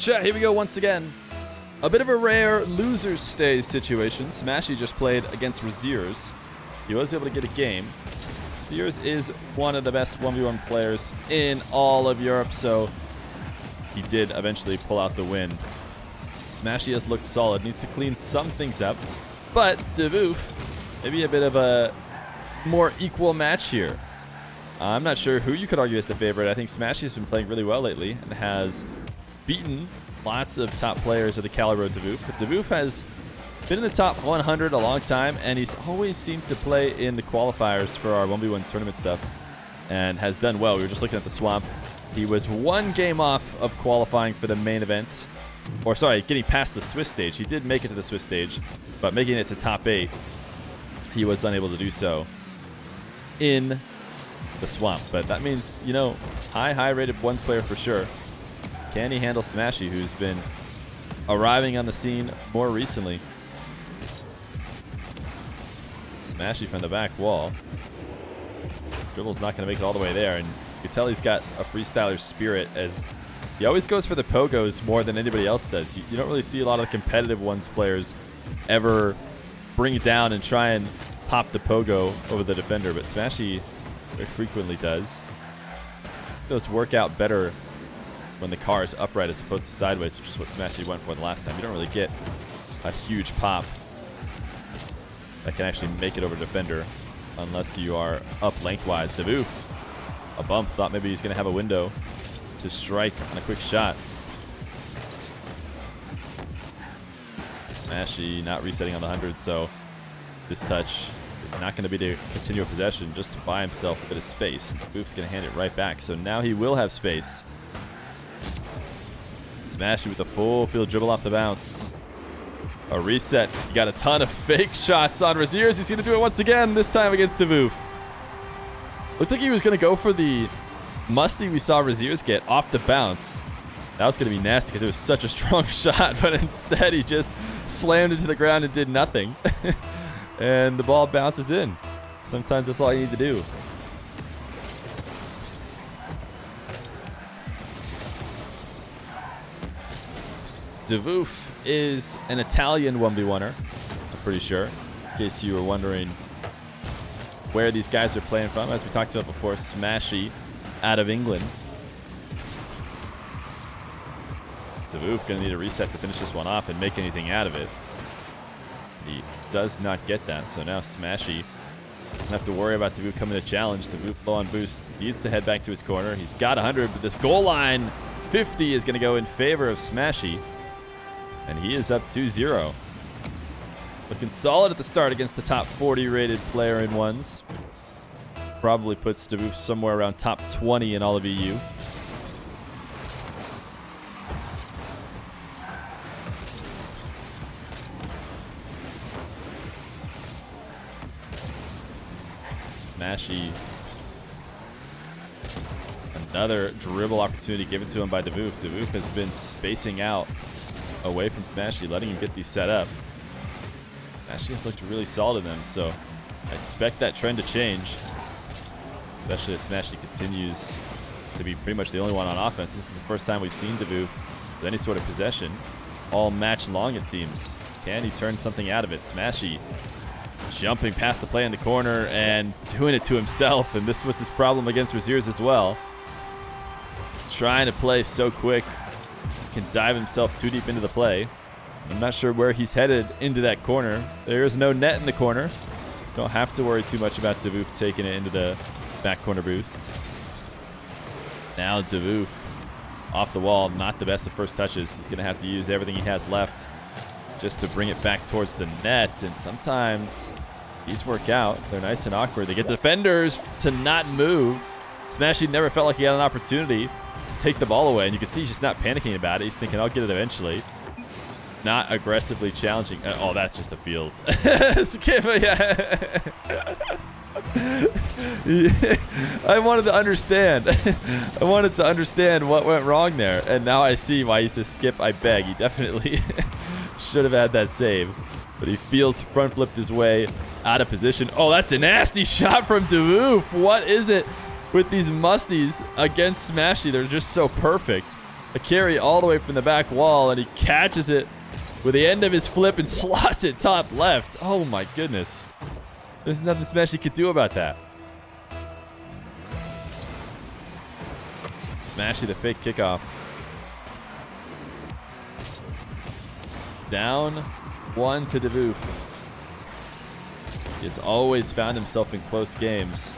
Chat, here we go once again. A bit of a rare loser stays situation. Smashy just played against Raziers. He was able to get a game. Raziers is one of the best 1v1 players in all of Europe, so he did eventually pull out the win. Smashy has looked solid, needs to clean some things up, but Davoof, maybe a bit of a more equal match here. I'm not sure who you could argue is the favorite. I think Smashy has been playing really well lately and has beaten lots of top players of the caliber of Davoof. But Davoof has been in the top 100 a long time, and he's always seemed to play in the qualifiers for our 1v1 tournament stuff and has done well. We were just looking at the swamp. He was one game off of qualifying for the main event. Or sorry, getting past the Swiss stage. He did make it to the Swiss stage, but making it to top 8, he was unable to do so in the swamp. But that means, you know, high rated ones player for sure. Can he handle Smashy, who's been arriving on the scene more recently? Smashy from the back wall. Dribble's not going to make it all the way there, and you can tell he's got a freestyler spirit, as he always goes for the pogos more than anybody else does. You don't really see a lot of competitive ones players ever bring it down and try and pop the pogo over the defender, but Smashy very frequently does. Those work out better when the car is upright as opposed to sideways, which is what Smashy went for the last time. You don't really get a huge pop that can actually make it over defender unless you are up lengthwise. Davoof, a bump, thought maybe he's going to have a window to strike on a quick shot. Smashy not resetting on the 100, so this touch is not going to be to continue possession, just to buy himself a bit of space. Davoof's going to hand it right back, so now he will have space. Smashy with a full field dribble off the bounce. A reset. He got a ton of fake shots on Raziers. He's going to do it once again, this time against Davoof. Looked like he was going to go for the musty we saw Raziers get off the bounce. That was going to be nasty because it was such a strong shot, but instead he just slammed it to the ground and did nothing. And the ball bounces in. Sometimes that's all you need to do. Davoof is an Italian 1v1er, I'm pretty sure, in case you were wondering where these guys are playing from. As we talked about before, Smashy out of England. Davoof going to need a reset to finish this one off and make anything out of it. He does not get that, so now Smashy doesn't have to worry about Davoof coming to challenge. Davoof low on boost, needs to head back to his corner. He's got 100, but this goal line 50 is going to go in favor of Smashy. And he is up 2-0. Looking solid at the start against the top 40 rated player in ones. Probably puts Davoof somewhere around top 20 in all of EU. Smashy. Another dribble opportunity given to him by Davoof. Davoof has been spacing out away from Smashy, letting him get these set up. Smashy has looked really solid in them, so I expect that trend to change, especially as Smashy continues to be pretty much the only one on offense. This is the first time we've seen Davoof with any sort of possession all match long, it seems. Can he turn something out of it? Smashy jumping past the play in the corner and doing it to himself, and this was his problem against Raziers as well. Trying to play so quick, can dive himself too deep into the play. I'm not sure where he's headed into that corner. There is no net in the corner. Don't have to worry too much about Davoof taking it into the back corner boost. Now Davoof off the wall, not the best of first touches. He's going to have to use everything he has left just to bring it back towards the net, and sometimes these work out. They're nice and awkward. They get the defenders to not move. Smashy never felt like he had an opportunity to take the ball away, and you can see he's just not panicking about it. He's thinking, I'll get it eventually. Not aggressively challenging. Oh, that's just a feels. Skip it, yeah. I wanted to understand. I wanted to understand what went wrong there, and now I see why he says skip, I beg. He definitely should have had that save, but he feels front flipped his way out of position. Oh, that's a nasty shot from Davoof. What is it with these musties against Smashy? They're just so perfect. a carry all the way from the back wall, and he catches it with the end of his flip and slots it top left. Oh my goodness. There's nothing Smashy could do about that. Smashy the fake kickoff. Down 1 to Davoof. He has always found himself in close games,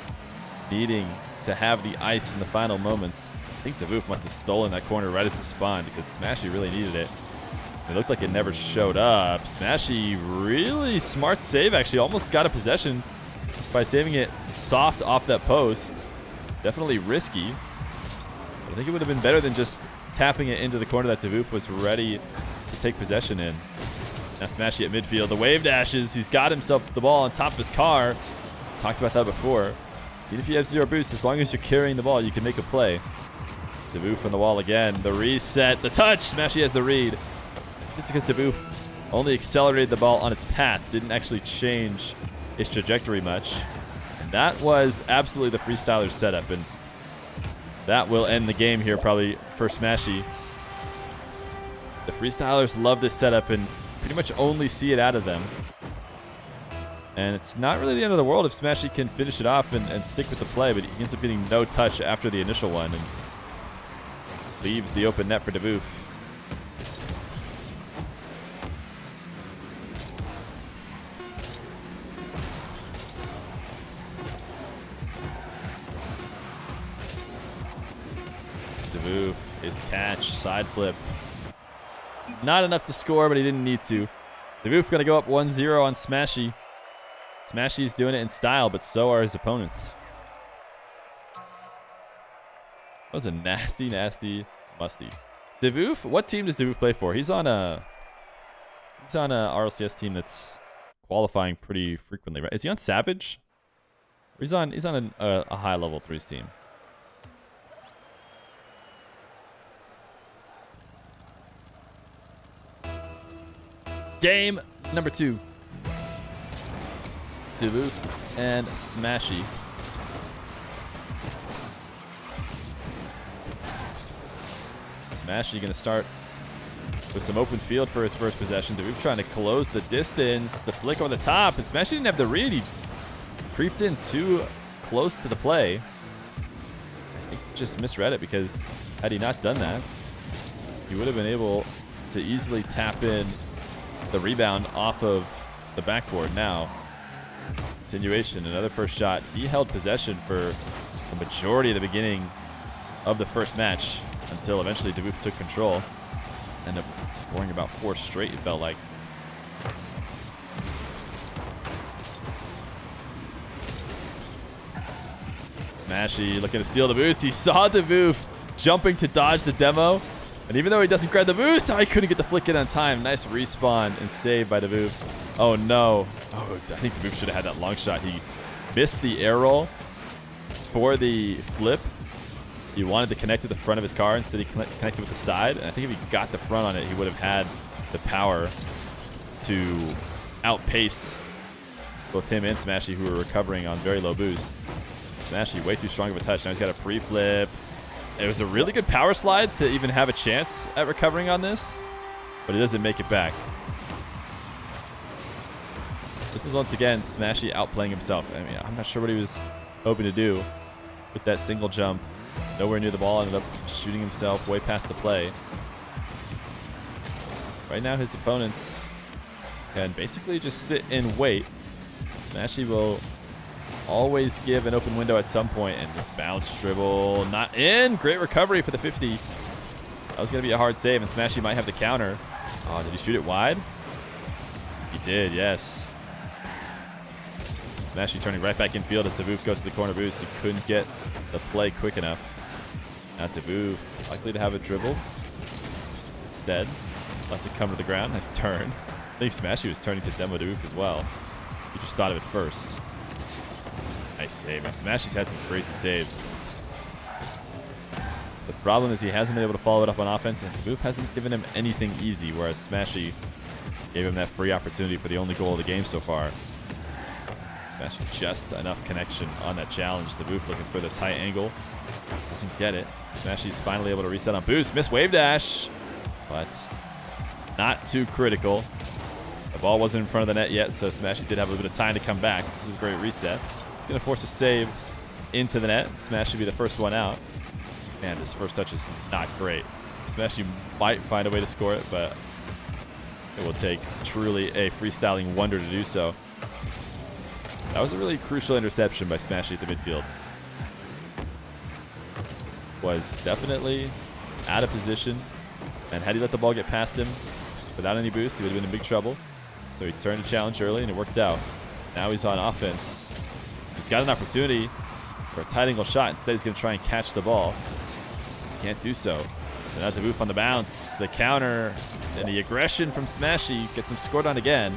needing to have the ice in the final moments. I think Davoof must have stolen that corner right as it spawned because Smashy really needed it. It looked like it never showed up. Smashy, really smart save, actually. Almost got a possession by saving it soft off that post. Definitely risky. But I think it would have been better than just tapping it into the corner that Davoof was ready to take possession in. Now Smashy at midfield. The wave dashes. He's got himself the ball on top of his car. Talked about that before. Even if you have 0 boost, as long as you're carrying the ball, you can make a play. Davoof on the wall again. The reset. The touch. Smashy has the read. It's because Davoof only accelerated the ball on its path. Didn't actually change its trajectory much. And that was absolutely the Freestyler setup. And that will end the game here probably for Smashy. The Freestylers love this setup and pretty much only see it out of them. And it's not really the end of the world if Smashy can finish it off and stick with the play, but he ends up getting no touch after the initial one and leaves the open net for Davoof. Davoof, his catch, side flip. Not enough to score, but he didn't need to. Davoof going to go up 1-0 on Smashy. Smashy's doing it in style, but so are his opponents. That was a nasty, nasty musty. Davoof, what team does Davoof play for? He's on a RLCS team that's qualifying pretty frequently, right? Is he on Savage? Or he's on a high level 3s team. Game number 2. Davoof and Smashy. Smashy going to start with some open field for his first possession. Davoof trying to close the distance. The flick on the top. And Smashy didn't have the read. He creeped in too close to the play. I think he just misread it because had he not done that, he would have been able to easily tap in the rebound off of the backboard. Now, continuation, another first shot. He held possession for the majority of the beginning of the first match until eventually Davoof took control. Ended up scoring about 4 straight, it felt like. Smashy looking to steal the boost. He saw Davoof jumping to dodge the demo. And even though he doesn't grab the boost, he couldn't get the flick in on time. Nice respawn and save by Davoof. Oh, no. Oh, I think Davoof should have had that long shot. He missed the air roll for the flip. He wanted to connect to the front of his car. Instead, he connected with the side. And I think if he got the front on it, he would have had the power to outpace both him and Smashy, who were recovering on very low boost. Smashy, way too strong of a touch. Now he's got a pre-flip. It was a really good power slide to even have a chance at recovering on this, but he doesn't make it back. This is once again Smashy outplaying himself. I mean, I'm not sure what he was hoping to do with that single jump. Nowhere near the ball, ended up shooting himself way past the play. Right now his opponents can basically just sit and wait. Smashy will always give an open window at some point, and this bounce dribble not in. Great recovery for the 50. That was going to be a hard save, and Smashy might have the counter. Oh, did he shoot it wide? He did, yes. Smashy turning right back in field as Davoof goes to the corner boost. He couldn't get the play quick enough. Now Davoof likely to have a dribble. Instead, lets it come to the ground. Nice turn. I think Smashy was turning to demo Davoof as well. He just thought of it first. Nice save. Now Smashy's had some crazy saves. The problem is he hasn't been able to follow it up on offense, and Davoof hasn't given him anything easy, whereas Smashy gave him that free opportunity for the only goal of the game so far. Smashy just enough connection on that challenge. Davoof looking for the tight angle. Doesn't get it. Smashy's finally able to reset on boost. Missed wave dash, but not too critical. The ball wasn't in front of the net yet, so Smashy did have a little bit of time to come back. This is a great reset. It's going to force a save into the net. Smash should be the first one out. Man, this first touch is not great. Smashy might find a way to score it, but it will take truly a freestyling wonder to do so. That was a really crucial interception by Smashy at the midfield. Was definitely out of position, and had he let the ball get past him without any boost, he would have been in big trouble. So he turned a challenge early, and it worked out. Now he's on offense. He's got an opportunity for a tight angle shot. Instead, he's going to try and catch the ball. Can't do so. So now Davoof on the bounce. The counter and the aggression from Smashy gets him scored on again.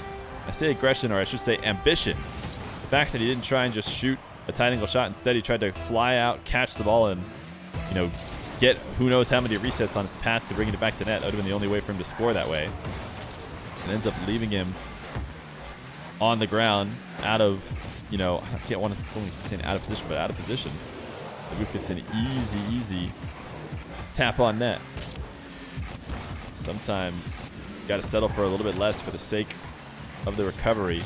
I say aggression, or I should say ambition. The fact that he didn't try and just shoot a tight angle shot. Instead, he tried to fly out, catch the ball, and get who knows how many resets on its path to bringing it back to net. That would have been the only way for him to score that way. It ends up leaving him on the ground out of, I can't want to say out of position, but out of position. Davoof gets an easy tap on net. Sometimes you got to settle for a little bit less for the sake of the recovery.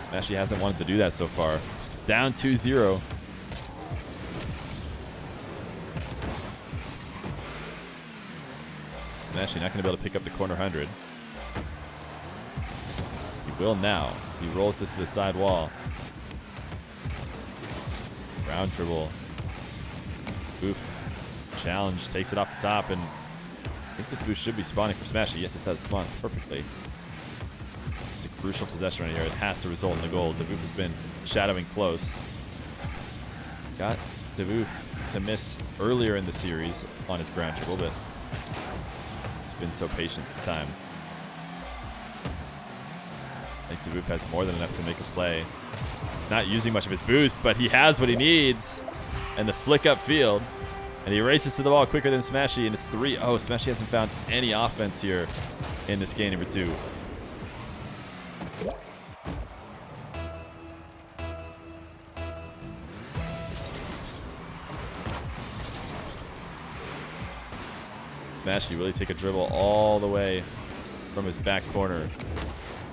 Smashy hasn't wanted to do that so far. Down 2-0. Smashy not going to be able to pick up the corner 100. He will now as he rolls this to the side wall. Ground dribble. Oof. Challenge takes it off the top, and I think this boost should be spawning for Smashy. Yes, it does spawn perfectly. It's a crucial possession right here. It has to result in the goal. Davoof has been shadowing close. Got Davoof to miss earlier in the series on his ground dribble, but he's been so patient this time. I think Davoof has more than enough to make a play. He's not using much of his boost, but he has what he needs. And the flick upfield. And he races to the ball quicker than Smashy, and it's 3-0. Smashy hasn't found any offense here in this game number 2. Smashy really take a dribble all the way from his back corner.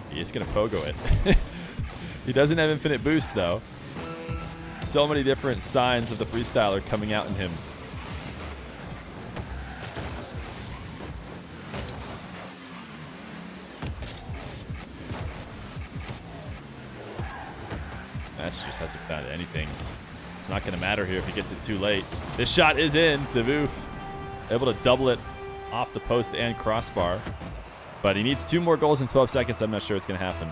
He is going to pogo it. He doesn't have infinite boost, though. So many different signs of the freestyler coming out in him. Smashy just hasn't found anything. It's not going to matter here if he gets it too late. This shot is in. Davoof able to double it off the post and crossbar. But he needs 2 more goals in 12 seconds. I'm not sure it's going to happen.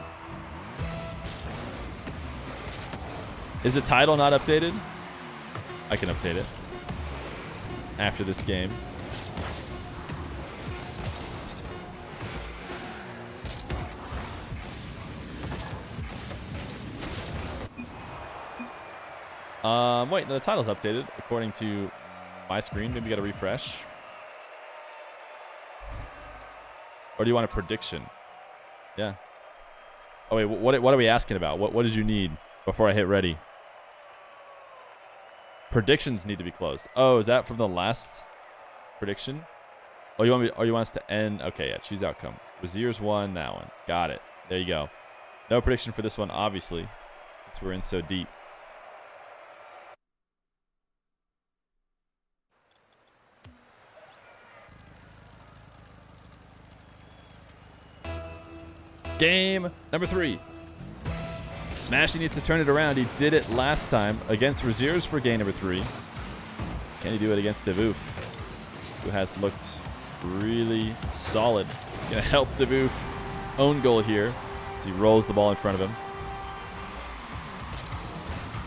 Is the title not updated? I can update it after this game. Wait, no, the title's updated according to my screen. Maybe we got to refresh. Or do you want a prediction? Yeah. Oh wait, what are we asking about? What did you need before I hit ready? Predictions need to be closed. Oh, is that from the last prediction? Oh, you want us to end? Okay, yeah. Choose outcome. Wazir's won that one. Got it. There you go. No prediction for this one, obviously, since we're in so deep. Game number 3. Smashy needs to turn it around. He did it last time against Raziers for game number 3. Can he do it against Davoof, who has looked really solid? It's going to help Davoof own goal here as he rolls the ball in front of him.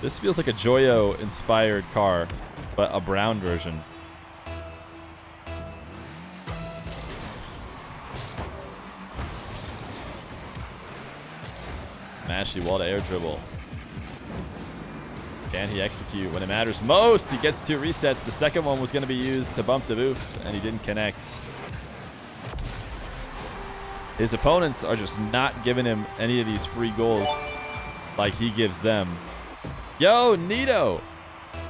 This feels like a Joyo-inspired car, but a brown version. Smashy wall to air dribble. Can he execute when it matters most? He gets 2 resets. The second one was going to be used to bump Davoof, and he didn't connect. His opponents are just not giving him any of these free goals like he gives them. Yo, Nito!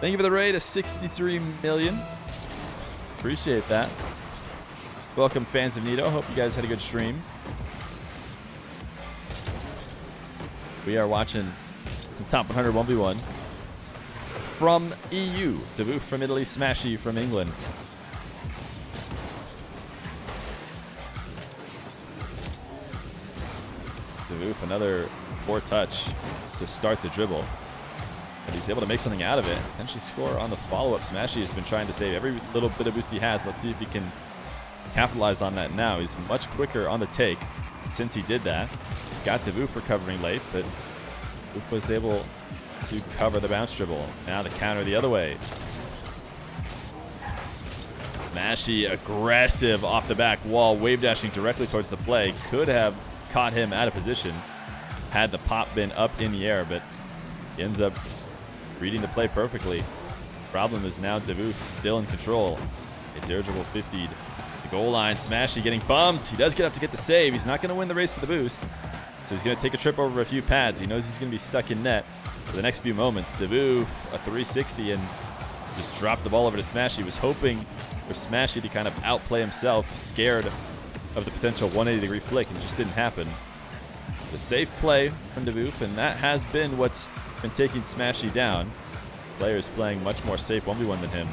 Thank you for the raid of 63 million. Appreciate that. Welcome, fans of Nito. Hope you guys had a good stream. We are watching some top 100 1v1 from EU. Davoof from Italy, Smashy from England. Davoof, another poor touch to start the dribble. But he's able to make something out of it. Potentially score on the follow-up. Smashy has been trying to save every little bit of boost he has. Let's see if he can capitalize on that now. He's much quicker on the take since he did that. He's got Davoof recovering late, but Davoof was able to cover the bounce dribble. Now the counter the other way. Smashy aggressive off the back wall, wave dashing directly towards the play. Could have caught him out of position had the pop been up in the air, but he ends up reading the play perfectly. Problem is now Davoof still in control. It's air dribble 50'd. The goal line, Smashy getting bumped. He does get up to get the save. He's not going to win the race to the boost, so he's going to take a trip over a few pads. He knows he's going to be stuck in net for the next few moments. Davoof, a 360, and just dropped the ball over to Smashy. He was hoping for Smashy to kind of outplay himself, scared of the potential 180-degree flick, and it just didn't happen. The safe play from Davoof, and that has been what's been taking Smashy down. Players playing much more safe 1v1 than him.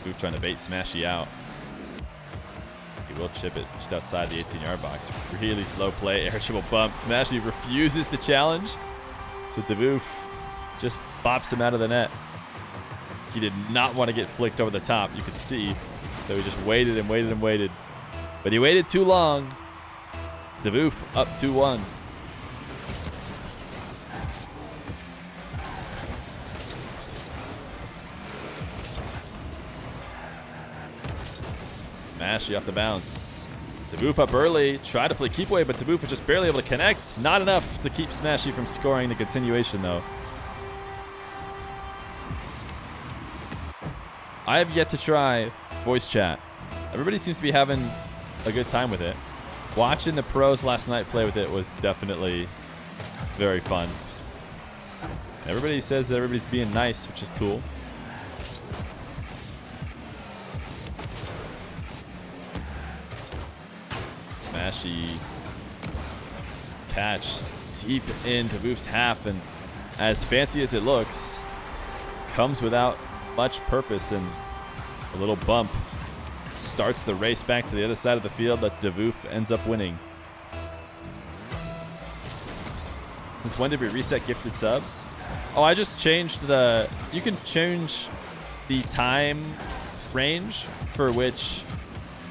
Davoof trying to bait Smashy out. He will chip it just outside the 18-yard box. Really slow play, air dribble bump. Smashy refuses to challenge, so Davoof just bops him out of the net. He did not want to get flicked over the top, you could see. So he just waited and waited and waited. But he waited too long. Davoof up 2-1. Smashy off the bounce. Davoof up early. Tried to play keep away, but Davoof was just barely able to connect. Not enough to keep Smashy from scoring the continuation, though. I have yet to try voice chat. Everybody seems to be having a good time with it. Watching the pros last night play with it was definitely very fun. Everybody says that everybody's being nice, which is cool. Smashy catch deep into Davoof's half, and as fancy as it looks, comes without much purpose, and a little bump starts the race back to the other side of the field that Davoof ends up winning. Since when did we reset gifted subs? Oh, I just changed the... You can change the time range for which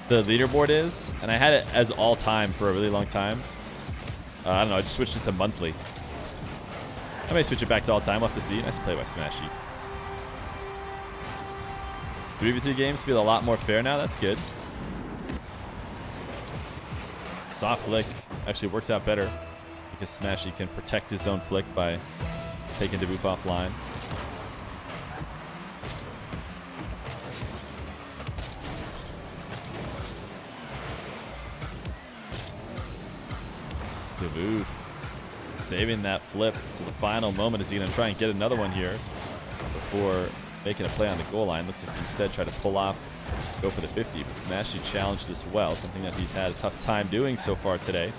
the leaderboard is, and I had it as all time for a really long time. I don't know, I just switched it to monthly. I may switch it back to all time. We'll have to see. Nice play by Smashy. 3v3 games feel a lot more fair now. That's good. Soft flick actually works out better because Smashy can protect his own flick by taking Davoof offline. Davoof saving that flip to the final moment. Is he going to try and get another one here before making a play on the goal line? Looks like he instead tried to pull off, go for the 50. But Smashy challenged this well, something that he's had a tough time doing so far today.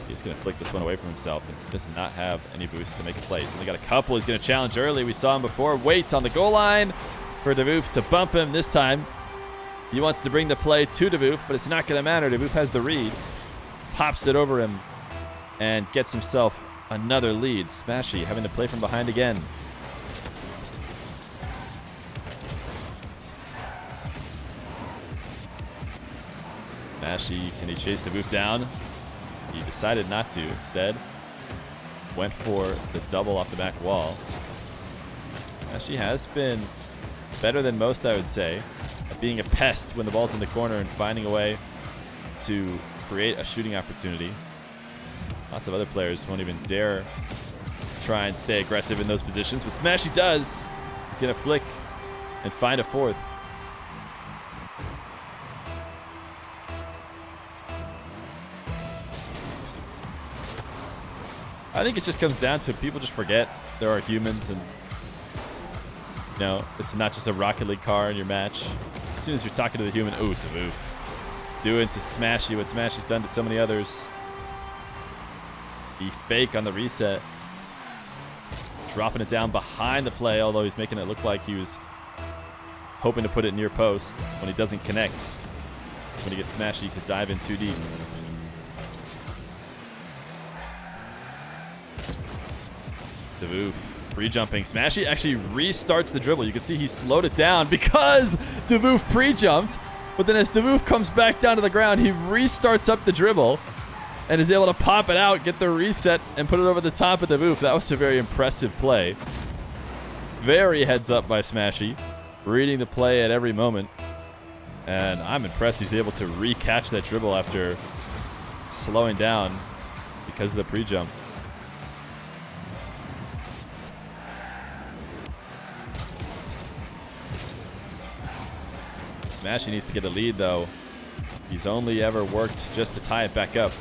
He's going to flick this one away from himself and does not have any boost to make a play. He's only got a couple. He's going to challenge early. We saw him before. Waits on the goal line for Davoof to bump him this time. He wants to bring the play to Davoof, but it's not going to matter. Davoof has the read. Pops it over him and gets himself another lead. Smashy having to play from behind again. Smashy, can he chase Davoof down? He decided not to. Instead, went for the double off the back wall. Smashy has been better than most, I would say, at being a pest when the ball's in the corner and finding a way to create a shooting opportunity. Lots of other players won't even dare try and stay aggressive in those positions, but Smashy does. He's going to flick and find a fourth. I think it just comes down to people just forget there are humans, and you know, it's not just a Rocket League car in your match. As soon as you're talking to the human, ooh, Davoof. Doing to Smashy what Smashy's done to so many others. The fake on the reset. Dropping it down behind the play, although he's making it look like he was hoping to put it near post when he doesn't connect. When he gets Smashy to dive in too deep. Davoof pre-jumping. Smashy actually restarts the dribble. You can see he slowed it down because Davoof pre-jumped. But then as Davoof comes back down to the ground, he restarts up the dribble and is able to pop it out, get the reset, and put it over the top of Davoof. That was a very impressive play. Very heads up by Smashy. Reading the play at every moment. And I'm impressed he's able to re-catch that dribble after slowing down because of the pre-jump. Smashy needs to get a lead, though. He's only ever worked just to tie it back up.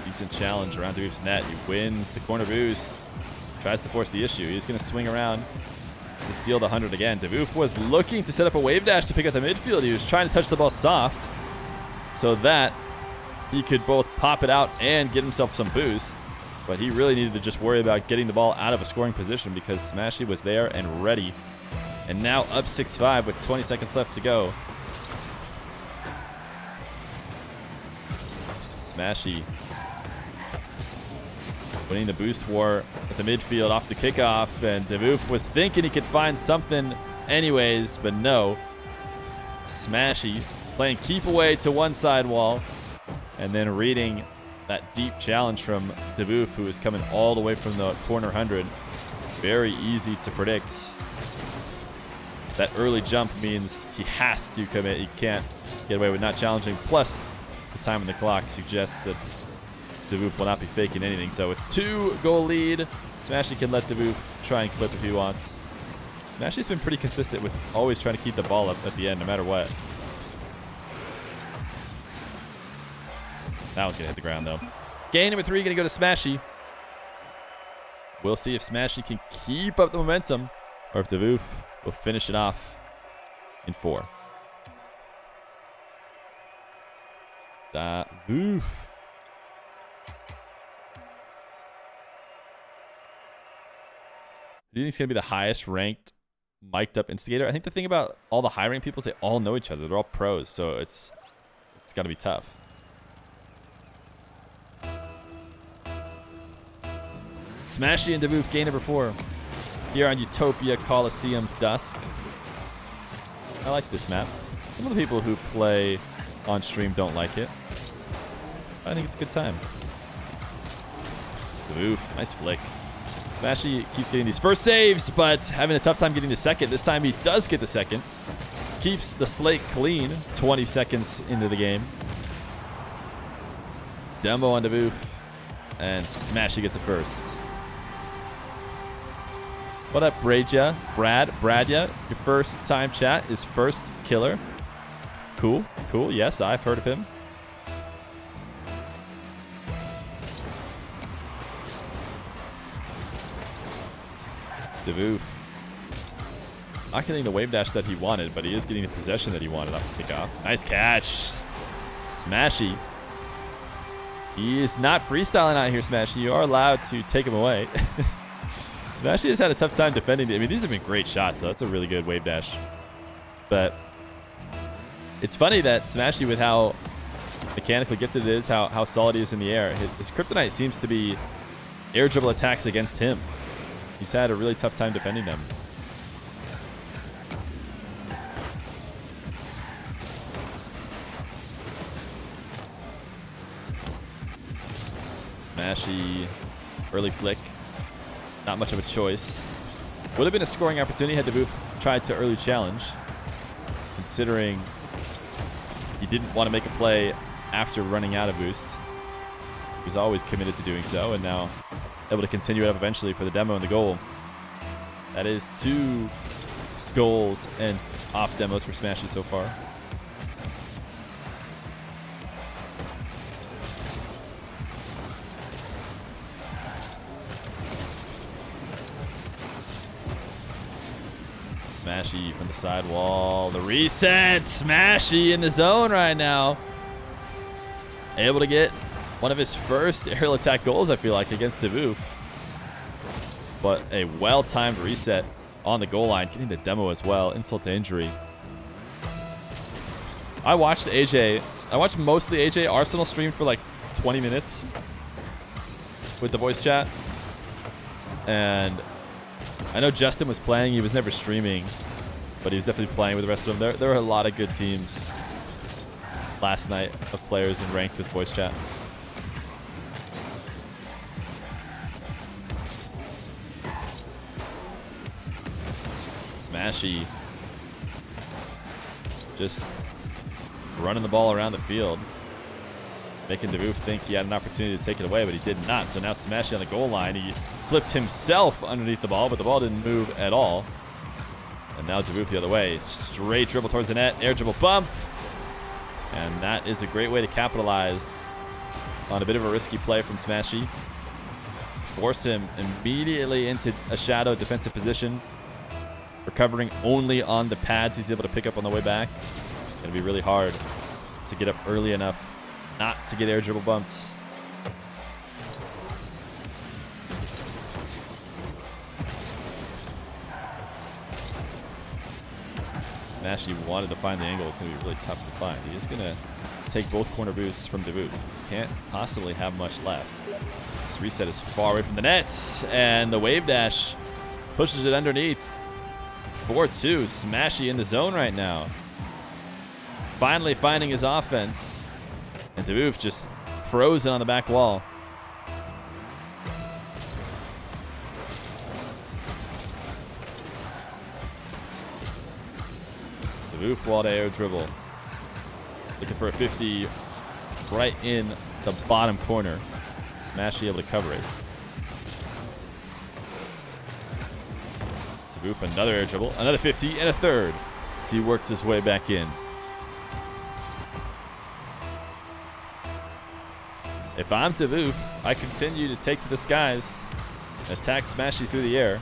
Decent challenge around Davoof's net. He wins the corner boost. Tries to force the issue. He's going to swing around to steal the 100 again. Davoof was looking to set up a wave dash to pick up the midfield. He was trying to touch the ball soft so that he could both pop it out and get himself some boost. But he really needed to just worry about getting the ball out of a scoring position because Smashy was there and ready. And now up 6-5 with 20 seconds left to go. Smashy winning the boost war at the midfield off the kickoff. And Davoof was thinking he could find something anyways, but no. Smashy playing keep away to one side wall. And then reading that deep challenge from Davoof, who is coming all the way from the corner 100. Very easy to predict. That early jump means he has to commit. He can't get away with not challenging. Plus, the time on the clock suggests that Davoof will not be faking anything. So with 2-goal lead, Smashy can let Davoof try and clip if he wants. Smashy's been pretty consistent with always trying to keep the ball up at the end, no matter what. That one's going to hit the ground, though. Game number 3 going to go to Smashy. We'll see if Smashy can keep up the momentum or if Davoof will finish it off in 4. Davoof. Do you think he's going to be the highest ranked mic'd up instigator? I think the thing about all the high ranked people is they all know each other. They're all pros, so it's got to be tough. Smashy and Davoof, game number 4. Here on Utopia Coliseum Dusk. I like this map. Some of the people who play on stream don't like it. I think it's a good time. Davoof, nice flick. Smashy keeps getting these first saves, but having a tough time getting the second. This time he does get the second. Keeps the slate clean 20 seconds into the game. Demo on Davoof, and Smashy gets it first. What up, Bradya? Bradya, your first time chat is First Killer. Cool, cool. Yes, I've heard of him. Davoof. Not getting the wave dash that he wanted, but he is getting the possession that he wanted off the kickoff. Nice catch. Smashy. He is not freestyling out here, Smashy. You are allowed to take him away. Smashy has had a tough time defending. I mean, these have been great shots, so that's a really good wave dash. But it's funny that Smashy, with how mechanically gifted it is, how solid he is in the air, his kryptonite seems to be air dribble attacks against him. He's had a really tough time defending them. Smashy, early flick. Not much of a choice. Would have been a scoring opportunity had Davoof tried to early challenge, considering he didn't want to make a play after running out of boost. He was always committed to doing so, and now able to continue it up eventually for the demo and the goal. That is 2 goals and off demos for Smashy so far. Smashy from the sidewall. The reset. Smashy in the zone right now. Able to get one of his first aerial attack goals, I feel like, against Davoof. But a well-timed reset on the goal line. Getting the demo as well. Insult to injury. I watched mostly AJ Arsenal stream for like 20 minutes with the voice chat. And I know Justin was playing. He was never streaming, but he was definitely playing with the rest of them. There were a lot of good teams last night of players in ranked with voice chat. Smashy just running the ball around the field, making Davoof think he had an opportunity to take it away, but he did not. So now Smashy on the goal line. He flipped himself underneath the ball, but the ball didn't move at all. And now Davoof the other way. Straight dribble towards the net. Air dribble bump. And that is a great way to capitalize on a bit of a risky play from Smashy. Force him immediately into a shadow defensive position. Recovering only on the pads he's able to pick up on the way back. It'll be really hard to get up early enough not to get air dribble bumped. Smashy wanted to find the angle. It's going to be really tough to find. He's going to take both corner boosts from Davoof. Can't possibly have much left. This reset is far away from the nets. And the wave dash pushes it underneath. 4-2. Smashy in the zone right now. Finally finding his offense. And Davoof just frozen on the back wall. Davoof wall to air dribble. Looking for a 50 right in the bottom corner. Smashy able to cover it. Davoof another air dribble. Another 50 and a third. As he works his way back in. If I'm Davoof, I continue to take to the skies, attack Smashy through the air.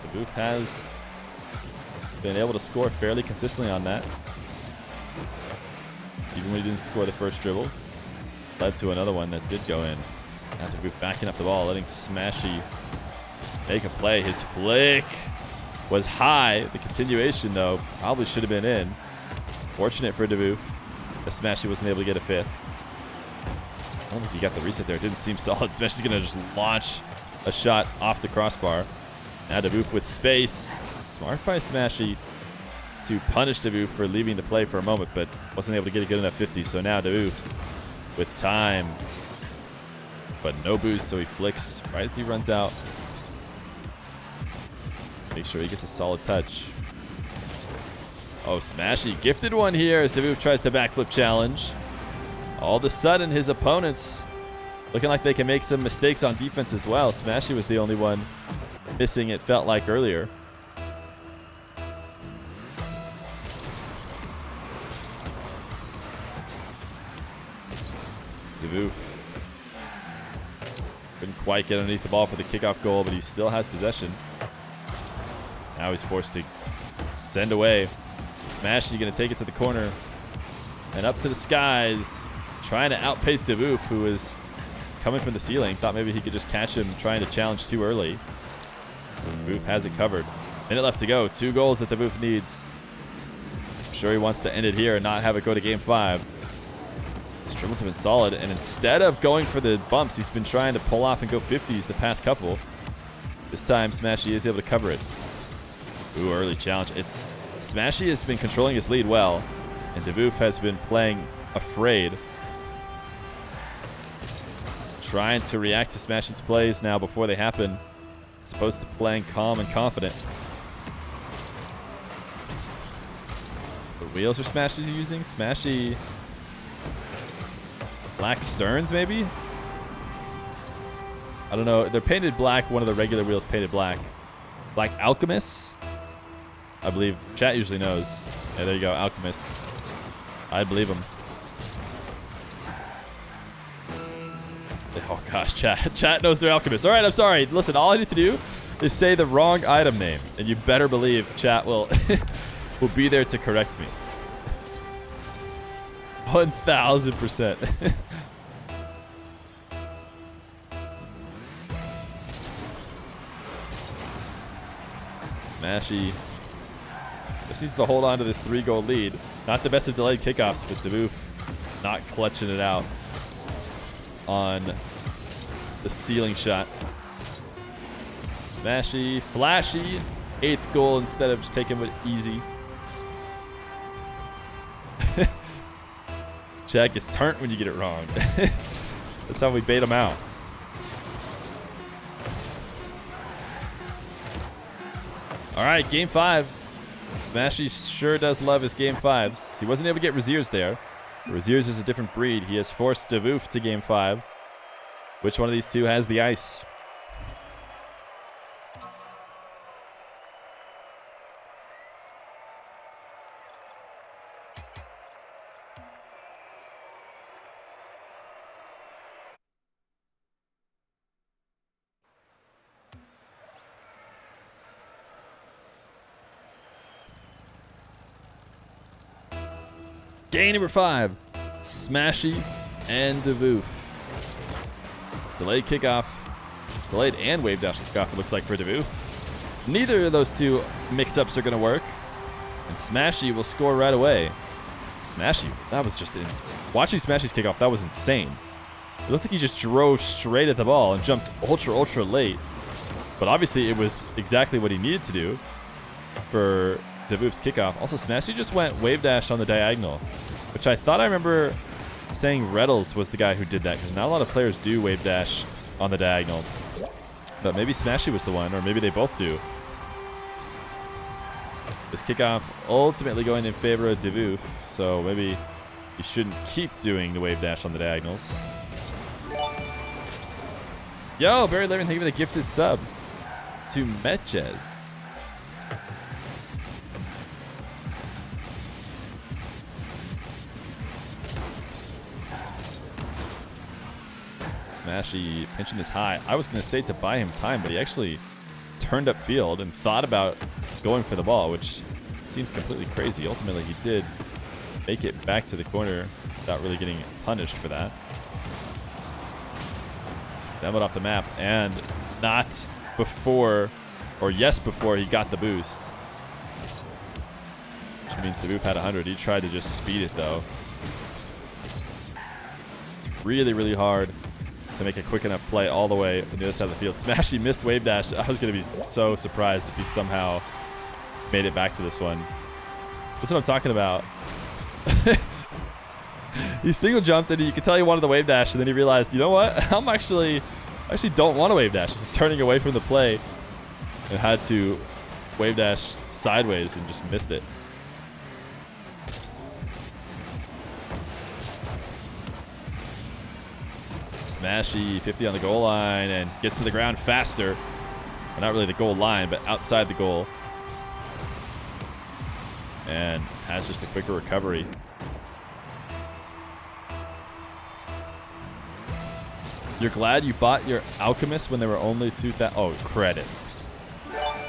Davoof has been able to score fairly consistently on that. Even when he didn't score the first dribble. Led to another one that did go in. Now Davoof backing up the ball, letting Smashy make a play. His flick was high. The continuation, though, probably should have been in. Fortunate for Davoof that Smashy wasn't able to get a fifth. I don't think he got the reset there. It didn't seem solid. Smashy's going to just launch a shot off the crossbar. Now Davoof with space. Smart by Smashy to punish Davoof for leaving the play for a moment, but wasn't able to get a good enough 50. So now Davoof with time, but no boost, so he flicks right as he runs out. Make sure he gets a solid touch. Oh, Smashy gifted one here as Davoof tries to backflip challenge. All of a sudden, his opponents looking like they can make some mistakes on defense as well. Smashy was the only one missing, it felt like, earlier. Davoof couldn't quite get underneath the ball for the kickoff goal, but he still has possession. Now he's forced to send away. Smashy going to take it to the corner and up to the skies, trying to outpace Davoof, who is coming from the ceiling. Thought maybe he could just catch him trying to challenge too early. Davoof has it covered. Minute left to go. 2 goals that Davoof needs. I'm sure he wants to end it here and not have it go to game 5. His dribbles have been solid, and instead of going for the bumps, he's been trying to pull off and go 50s the past couple. This time, Smashy is able to cover it. Ooh, early challenge. Smashy has been controlling his lead well, and Davoof has been playing afraid. Trying to react to Smashy's plays now before they happen, as opposed to playing calm and confident. The wheels are Smashy's using. Smashy... Black Sterns, maybe? I don't know. They're painted black. One of the regular wheels painted black. Black Alchemists? I believe. Chat usually knows. Yeah, there you go. Alchemists. I believe them. Oh, gosh. Chat knows they're Alchemists. All right, I'm sorry. Listen, all I need to do They say the wrong item name, and you better believe chat will will be there to correct me. 1000%. Smashy just needs to hold on to this 3-goal lead. Not the best of delayed kickoffs, but Davoof not clutching it out on the ceiling shot. Smashy, flashy, 8th goal instead of just taking it easy. Check is turnt when you get it wrong. That's how we bait him out. All right, game 5. Smashy sure does love his game 5s. He wasn't able to get Raziers there. Raziers is a different breed. He has forced Davoof to game 5. Which one of these two has the ice? Game number 5, Smashy and Davoof. Delayed kickoff. Delayed and wave dash kickoff, it looks like, for Davoof. Neither of those two mix-ups are going to work. And Smashy will score right away. Smashy, that was just watching Smashy's kickoff, that was insane. It looked like he just drove straight at the ball and jumped ultra late. But obviously it was exactly what he needed to do for Davoof's kickoff. Also, Smashy just went wave dash on the diagonal, which I thought I remember saying Reddles was the guy who did that, because not a lot of players do wave dash on the diagonal. But maybe Smashy was the one, or maybe they both do. This kickoff ultimately going in favor of Davoof, so maybe you shouldn't keep doing the wave dash on the diagonals. Yo, Barry Living, thank you for the gifted sub to Metches. Smashy pinching this high. I was going to say to buy him time, but he actually turned up field and thought about going for the ball, which seems completely crazy. Ultimately, he did make it back to the corner without really getting punished for that. Demoed off the map, and not before, or yes, before he got the boost. Which means Davoof had 100. He tried to just speed it, though. It's really hard to make a quick enough play all the way on the other side of the field. Smashy missed wave dash. I was going to be so surprised if he somehow made it back to this one. This is what I'm talking about. He single jumped and you could tell he wanted the wave dash, and then he realized, you know what? I actually don't want a wave dash. Just turning away from the play and had to wave dash sideways and just missed it. Smashy, 50 on the goal line, and gets to the ground faster. Well, not really the goal line, but outside the goal. And has just a quicker recovery. You're glad you bought your Alchemist when there were only 2,000. Oh, credits.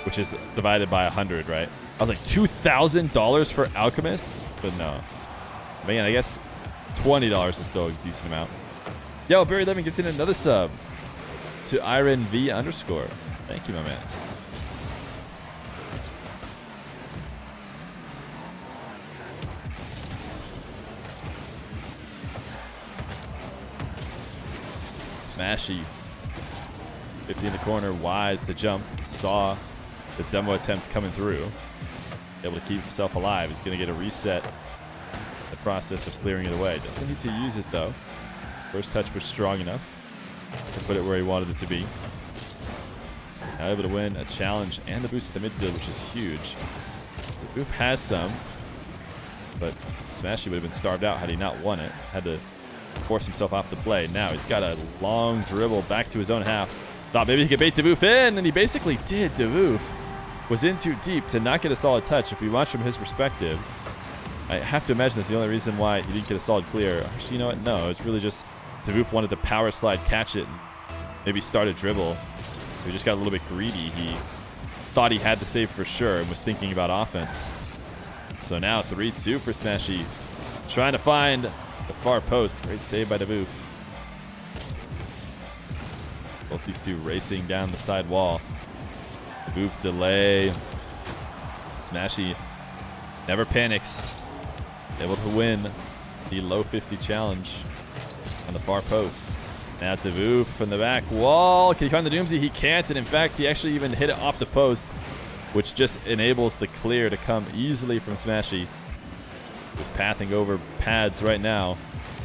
Which is divided by 100, right? I was like, $2,000 for Alchemist? But no. Man, I guess $20 is still a decent amount. Yo, Barry Levin gets in another sub to IronV_. Thank you, my man. Smashy. 50 in the corner, wise to jump. Saw the demo attempt coming through. Able to keep himself alive. He's going to get a reset in the process of clearing it away. Doesn't need to use it, though. First touch was strong enough to put it where he wanted it to be. Now able to win a challenge and the boost at the midfield, which is huge. Davoof has some, but Smashy would have been starved out had he not won it. Had to force himself off the play. Now he's got a long dribble back to his own half. Thought maybe he could bait Davoof in, and he basically did. Davoof was in too deep to not get a solid touch. If we watch from his perspective, I have to imagine that's the only reason why he didn't get a solid clear. Actually, you know what? No, it's really just Davoof wanted to power slide, catch it, and maybe start a dribble He just got a little bit greedy. He thought he had the save for sure and was thinking about offense. So now 3-2 for Smashy. Trying to find the far post. Great save by Davoof. Both these two racing down the side wall. Davoof delay. Smashy never panics. Able to win the low 50 challenge on the far post. Now Davoof from the back wall. Can he find the Doomsday? He can't, and in fact, he actually even hit it off the post, which just enables the clear to come easily from Smashy. Who's pathing over pads right now.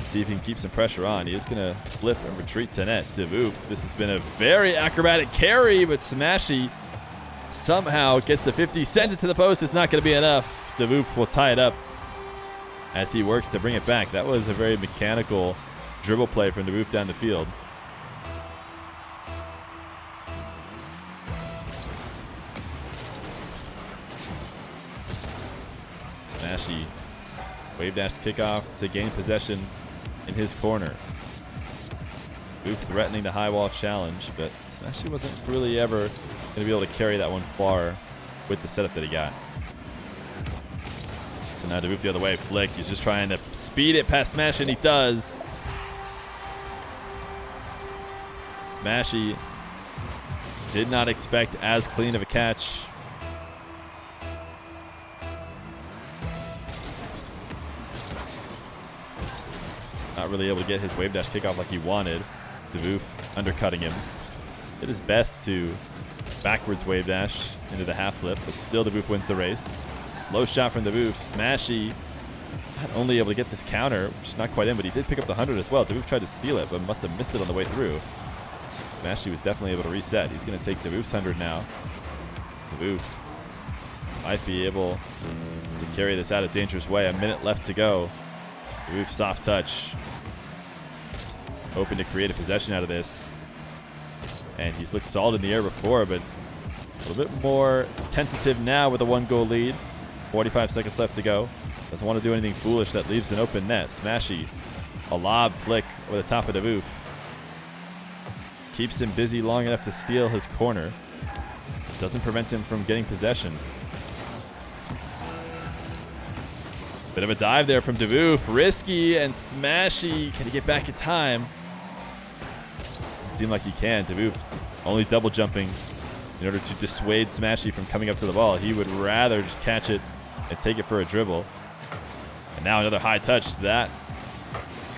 See if he can keep some pressure on. He is going to flip and retreat to net. Davoof, this has been a very acrobatic carry, but Smashy somehow gets the 50, sends it to the post. It's not going to be enough. Davoof will tie it up as he works to bring it back. That was a very mechanical dribble play from Davoof down the field. Smashy wave dash kickoff to gain possession in his corner. Davoof threatening the high wall challenge, but Smashy wasn't really ever going to be able to carry that one far with the setup that he got. So now Davoof the other way. Flick, he's just trying to speed it past Smashy, and he does. Smashy did not expect as clean of a catch. Not really able to get his wave dash kickoff like he wanted. Davoof undercutting him. Did his best to backwards wave dash into the half flip, but still Davoof wins the race. Slow shot from Davoof. Smashy not only able to get this counter, which is not quite in, but he did pick up the 100 as well. Davoof tried to steal it, but must have missed it on the way through. Smashy was definitely able to reset. He's going to take Davoof's 100 now. Davoof might be able to carry this out a dangerous way. A minute left to go. Davoof soft touch. Hoping to create a possession out of this. And he's looked solid in the air before, but a little bit more tentative now with a 1-goal lead. 45 seconds left to go. Doesn't want to do anything foolish that leaves an open net. Smashy, a lob flick over the top of Davoof. Keeps him busy long enough to steal his corner. Doesn't prevent him from getting possession. Bit of a dive there from Davoof. Risky, and Smashy. Can he get back in time? Doesn't seem like he can. Davoof only double jumping in order to dissuade Smashy from coming up to the ball. He would rather just catch it and take it for a dribble. And now another high touch. That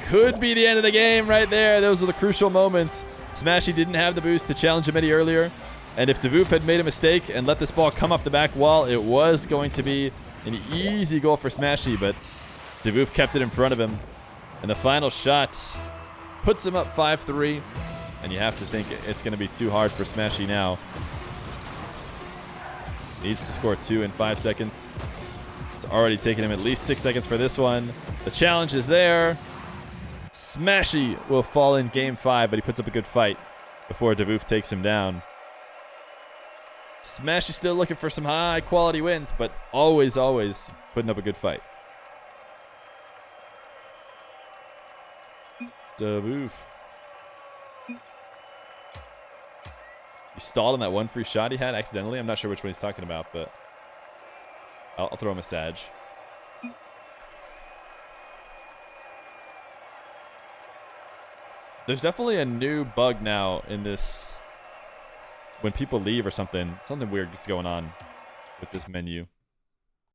could be the end of the game right there. Those were the crucial moments. Smashy didn't have the boost to challenge him any earlier. And if Davoof had made a mistake and let this ball come off the back wall, it was going to be an easy goal for Smashy, but Davoof kept it in front of him. And the final shot puts him up 5-3. And you have to think it's going to be too hard for Smashy now. Needs to score 2 in 5 seconds. It's already taken him at least 6 seconds for this one. The challenge is there. Smashy will fall in game 5, but he puts up a good fight before Davoof takes him down. Smashy still looking for some high quality wins, but always putting up a good fight. Davoof. He stalled on that one free shot he had accidentally. I'm not sure which one he's talking about, but I'll throw him a Sag. There's definitely a new bug now in this. When people leave or something weird is going on with this menu.